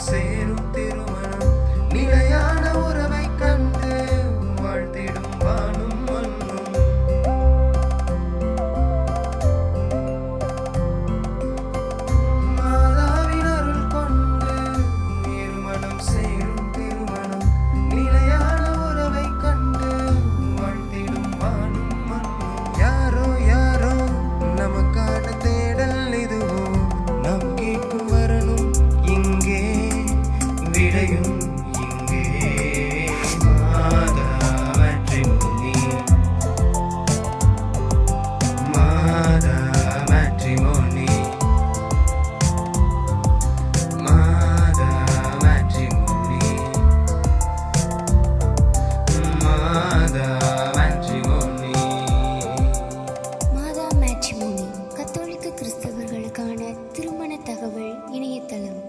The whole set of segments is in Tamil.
சேரும் திருமணம் நிலையான உறவை கண்டு வாழ்த்திடும் வானும் மண்ணும். மாதாவின் அருள் கொண்டு இருமணம் சேரும் திருமணம் நிலையான உறவை கண்டு வாழ்த்திடும் வானும் மண்ணும். யாரோ யாரோ நமக்கான தேடல் இதுவோ, நாம் கேட்கும் வரணும் இங்கே, விடையும் இங்கே. மாதா மேட்ரிமோனி, மாதா மேட்ரிமோனி, மாதா மேட்ரிமோனி, மாதா மேட்ரிமோனி. மாதா மேட்ரிமோனி கத்தோலிக்க கிறிஸ்தவர்களுக்கான திருமண தகவல் இணையதளம்.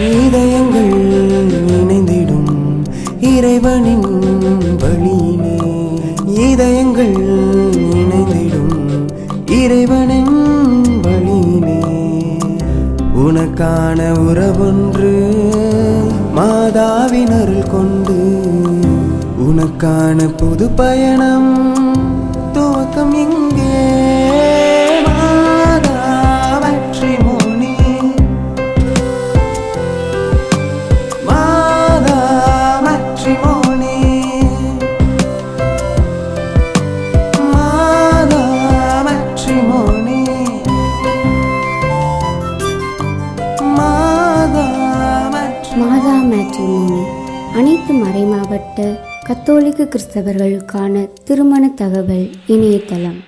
இதயங்கள் இணைந்திடும் இறைவனின் வழியிலே, இதயங்கள் இணைந்திடும் இறைவனின் வழியிலே. உனக்கான உறவொன்று மாதாவின் அருள் கொண்டு, உனக்கான புது பயணம் துவக்கம் இங்கே. மாதா மேட்ரிமோனி, மாதா மேட்ரிமோனி, மாதா மேட்ரிமோனி, மாதா மேட்ரிமோனி. மாதா மேட்ரிமோனி அனைத்து மறைமாவட்ட கத்தோலிக்க கிறிஸ்தவர்களுக்கான திருமண தகவல் இணையதளம்.